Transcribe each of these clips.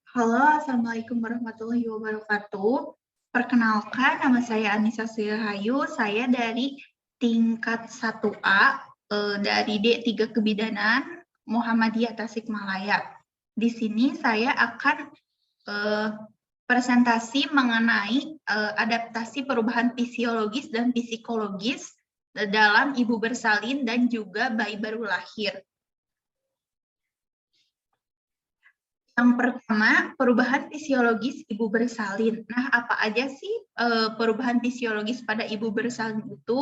Halo, Assalamualaikum warahmatullahi wabarakatuh. Perkenalkan, nama saya Anissa Sirahayu. Saya dari tingkat 1A dari D3 Kebidanan Muhammadiyah Tasikmalaya. Di sini saya akan presentasi mengenai adaptasi perubahan fisiologis dan psikologis dalam ibu bersalin dan juga bayi baru lahir. Yang pertama, perubahan fisiologis ibu bersalin. Nah, apa aja sih perubahan fisiologis pada ibu bersalin itu?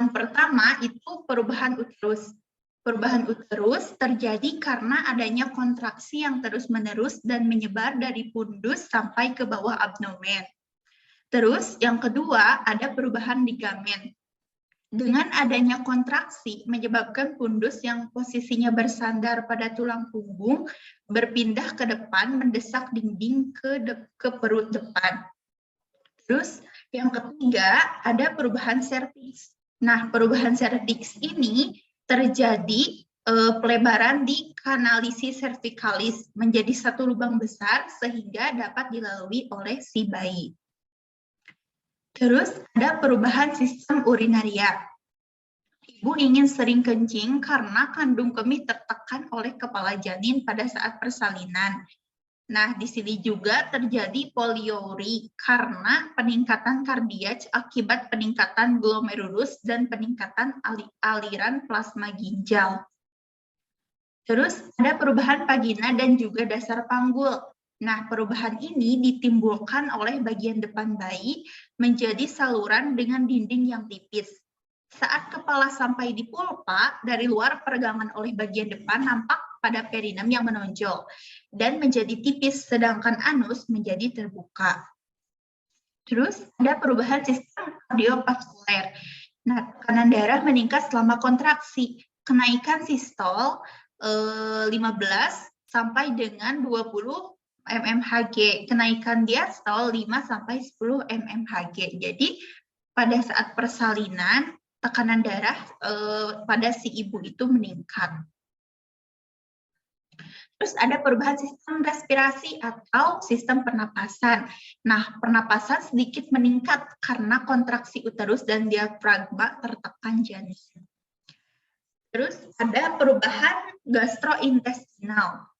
Yang pertama itu perubahan uterus. Perubahan uterus terjadi karena adanya kontraksi yang terus-menerus dan menyebar dari pundus sampai ke bawah abdomen. Terus yang kedua ada perubahan ligamen. Dengan adanya kontraksi menyebabkan pundus yang posisinya bersandar pada tulang punggung berpindah ke depan mendesak dinding ke perut depan. Terus yang ketiga ada perubahan serviks. Nah, perubahan serviks ini terjadi pelebaran di kanalisi cervicalis menjadi satu lubang besar sehingga dapat dilalui oleh si bayi. Terus ada perubahan sistem urinaria. Ibu ingin sering kencing karena kandung kemih tertekan oleh kepala janin pada saat persalinan. Nah, di sini juga terjadi poliuri karena peningkatan kardiak akibat peningkatan glomerulus dan peningkatan aliran plasma ginjal. Terus ada perubahan vagina dan juga dasar panggul. Nah, perubahan ini ditimbulkan oleh bagian depan bayi menjadi saluran dengan dinding yang tipis. Saat kepala sampai di pulpa, dari luar peregangan oleh bagian depan nampak pada perineum yang menonjol dan menjadi tipis, sedangkan anus menjadi terbuka. Terus ada perubahan sistem kardiovaskuler. Nah, tekanan darah meningkat selama kontraksi. Kenaikan sistol 15 sampai dengan 20 mmHg. Kenaikan diastol 5 sampai 10 mmHg. Jadi pada saat persalinan tekanan darah pada si ibu itu meningkat. Terus ada perubahan sistem respirasi atau sistem pernapasan. Nah, pernapasan sedikit meningkat karena kontraksi uterus dan diafragma tertekan janin. Terus ada perubahan gastrointestinal.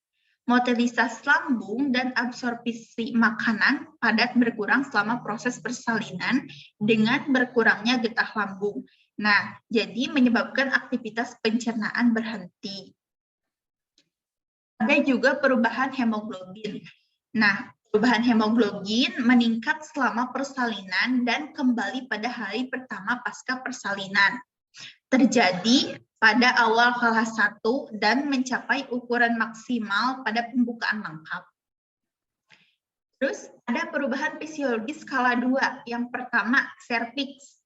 Motilisasi lambung dan absorpsi makanan padat berkurang selama proses persalinan dengan berkurangnya getah lambung. Nah, jadi menyebabkan aktivitas pencernaan berhenti. Ada juga perubahan hemoglobin. Nah, perubahan hemoglobin meningkat selama persalinan dan kembali pada hari pertama pasca persalinan. Terjadi pada awal kelas 1 dan mencapai ukuran maksimal pada pembukaan lengkap. Terus ada perubahan fisiologis skala 2. Yang pertama, serviks.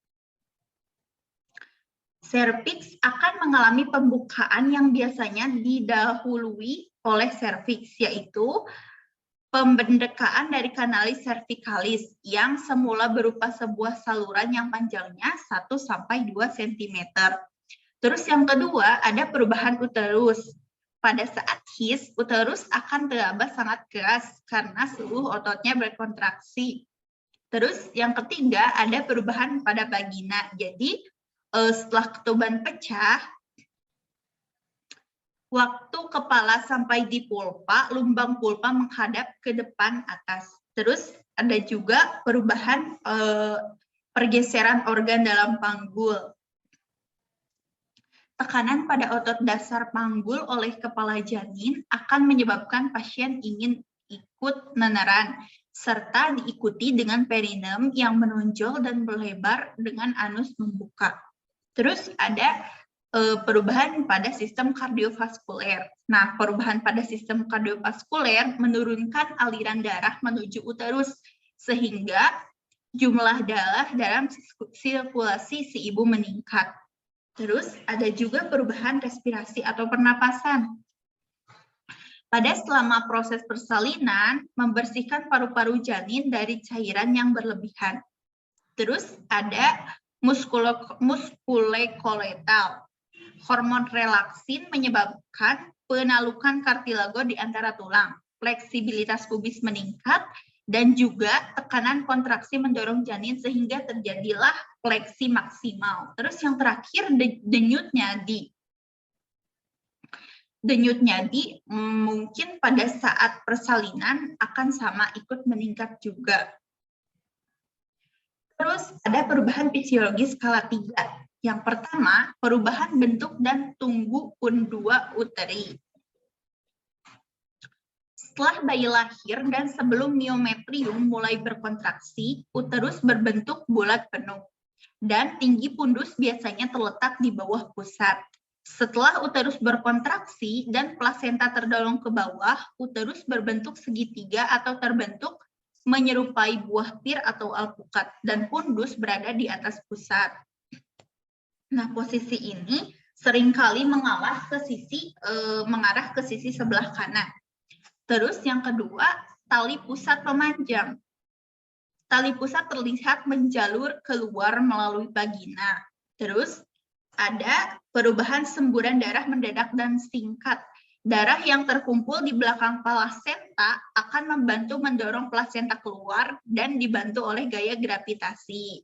Serviks akan mengalami pembukaan yang biasanya didahului oleh serviks, yaitu pembendekaan dari kanalis cervicalis yang semula berupa sebuah saluran yang panjangnya 1-2 cm. Terus yang kedua ada perubahan uterus. Pada saat his, uterus akan teraba sangat keras karena seluruh ototnya berkontraksi. Terus yang ketiga ada perubahan pada vagina. Jadi setelah ketuban pecah, waktu kepala sampai di pulpa, lumbang pulpa menghadap ke depan atas. Terus ada juga perubahan pergeseran organ dalam panggul. Tekanan pada otot dasar panggul oleh kepala janin akan menyebabkan pasien ingin ikut meneran, serta diikuti dengan perineum yang menonjol dan melebar dengan anus membuka. Terus ada perubahan pada sistem kardiovaskuler. Nah, perubahan pada sistem kardiovaskuler menurunkan aliran darah menuju uterus, sehingga jumlah darah dalam sirkulasi si ibu meningkat. Terus ada juga perubahan respirasi atau pernapasan. Pada selama proses persalinan, membersihkan paru-paru janin dari cairan yang berlebihan. Terus ada muskuloskeletal. Hormon relaksin menyebabkan penalukan kartilago di antara tulang. fleksibilitas pubis meningkat, dan juga tekanan kontraksi mendorong janin sehingga terjadilah fleksi maksimal. Terus yang terakhir denyut nyadi. Denyut nyadi mungkin pada saat persalinan akan sama ikut meningkat juga. Terus ada perubahan fisiologis skala 3. Yang pertama, perubahan bentuk dan tumbuh undua uteri. Setelah bayi lahir dan sebelum miometrium mulai berkontraksi, uterus berbentuk bulat penuh. Dan tinggi pundus biasanya terletak di bawah pusat. Setelah uterus berkontraksi dan plasenta terdorong ke bawah, uterus berbentuk segitiga atau terbentuk menyerupai buah pir atau alpukat, dan pundus berada di atas pusat. Nah, posisi ini seringkali mengarah ke sisi sebelah kanan. Terus yang kedua, tali pusat pemanjang. Tali pusat terlihat menjalur keluar melalui vagina. Terus ada perubahan semburan darah mendadak dan singkat. Darah yang terkumpul di belakang plasenta akan membantu mendorong plasenta keluar dan dibantu oleh gaya gravitasi.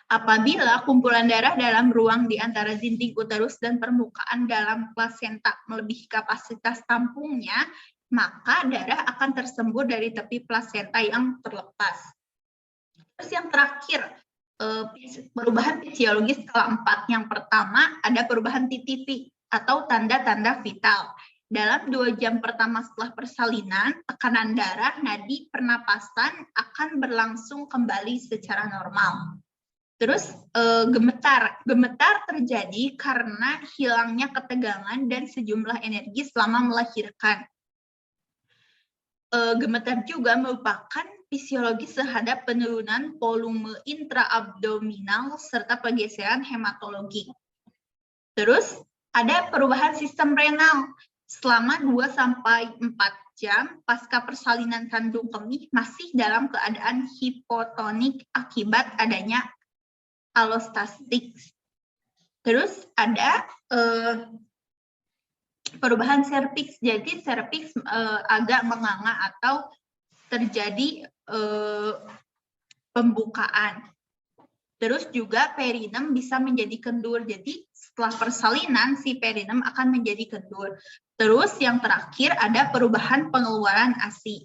Apabila kumpulan darah dalam ruang di antara dinding uterus dan permukaan dalam plasenta melebihi kapasitas tampungnya, maka darah akan tersembur dari tepi plasenta yang terlepas. Terus yang terakhir, perubahan fisiologis skala 4. Yang pertama, ada perubahan TTV atau tanda-tanda vital. Dalam 2 jam pertama setelah persalinan, tekanan darah, nadi, pernapasan akan berlangsung kembali secara normal. Terus gemetar. Gemetar terjadi karena hilangnya ketegangan dan sejumlah energi selama melahirkan. Gemetar juga merupakan fisiologis terhadap penurunan volume intraabdominal serta pergeseran hematologi. Terus ada perubahan sistem renal. Selama 2-4 jam pasca persalinan kandung kemih masih dalam keadaan hipotonik akibat adanya alostatik. Terus ada perubahan serviks, jadi serviks agak menganga atau terjadi pembukaan. Terus juga perinem bisa menjadi kendur, jadi setelah persalinan si perinem akan menjadi kendur. Terus yang terakhir ada perubahan pengeluaran ASI.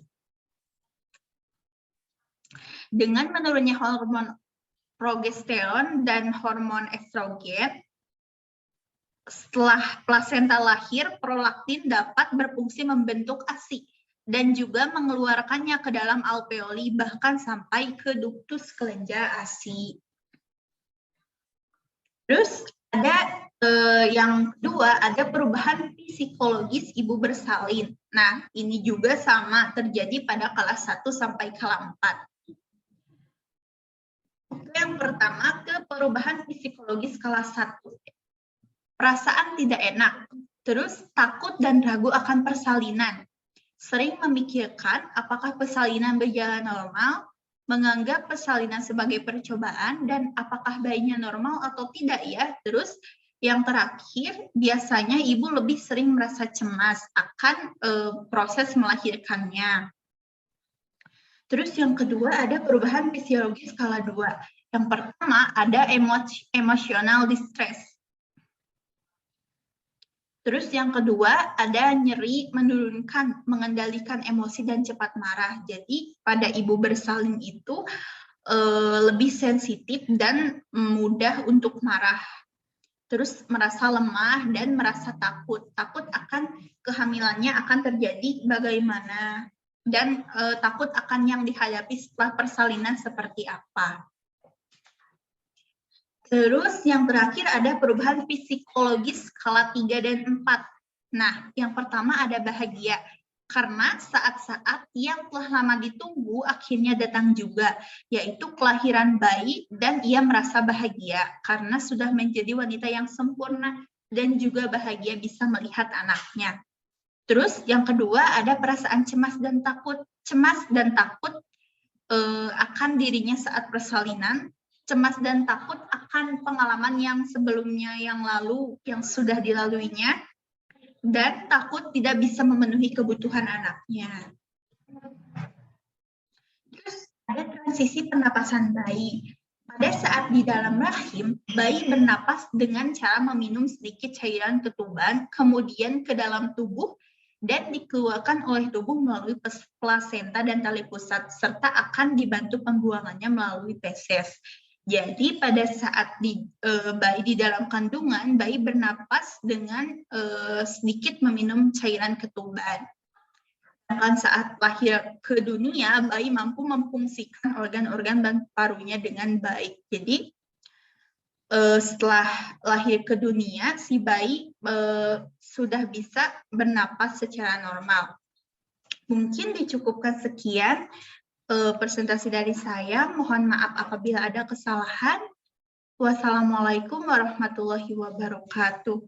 Dengan menurunnya hormon progesteron dan hormon estrogen, setelah plasenta lahir, prolaktin dapat berfungsi membentuk ASI dan juga mengeluarkannya ke dalam alveoli, bahkan sampai ke duktus kelenjar ASI. Terus ada yang kedua, ada perubahan psikologis ibu bersalin. Nah, ini juga sama terjadi pada kelas 1 sampai kelas 4. Yang pertama, ke perubahan psikologis kelas 1. Perasaan tidak enak, terus takut dan ragu akan persalinan. Sering memikirkan apakah persalinan berjalan normal, menganggap persalinan sebagai percobaan, dan apakah bayinya normal atau tidak ya. Terus yang terakhir, biasanya ibu lebih sering merasa cemas akan proses melahirkannya. Terus yang kedua ada perubahan fisiologi skala 2. Yang pertama ada emotional distress. Terus yang kedua ada nyeri menurunkan, mengendalikan emosi dan cepat marah. Jadi pada ibu bersalin itu lebih sensitif dan mudah untuk marah. Terus merasa lemah dan merasa takut. Takut akan kehamilannya akan terjadi bagaimana. Dan takut akan yang dihadapi setelah persalinan seperti apa. Terus yang terakhir ada perubahan psikologis skala 3 dan 4. Nah, yang pertama ada bahagia. Karena saat-saat yang telah lama ditunggu akhirnya datang juga, yaitu kelahiran bayi, dan ia merasa bahagia karena sudah menjadi wanita yang sempurna dan juga bahagia bisa melihat anaknya. Terus yang kedua ada perasaan cemas dan takut. Cemas dan takut akan dirinya saat persalinan. Cemas dan takut akan pengalaman yang sebelumnya yang lalu, yang sudah dilaluinya, dan takut tidak bisa memenuhi kebutuhan anaknya. Terus ada transisi pernapasan bayi. Pada saat di dalam rahim, bayi bernapas dengan cara meminum sedikit cairan ketuban, kemudian ke dalam tubuh, dan dikeluarkan oleh tubuh melalui plasenta dan tali pusat, serta akan dibantu pembuangannya melalui feses. Jadi pada saat bayi di dalam kandungan, bayi bernapas dengan sedikit meminum cairan ketuban. Dan saat lahir ke dunia, bayi mampu memfungsikan organ-organ dan parunya dengan baik. Jadi setelah lahir ke dunia, si bayi sudah bisa bernapas secara normal. Mungkin dicukupkan sekian presentasi dari saya. Mohon maaf apabila ada kesalahan. Wassalamualaikum warahmatullahi wabarakatuh.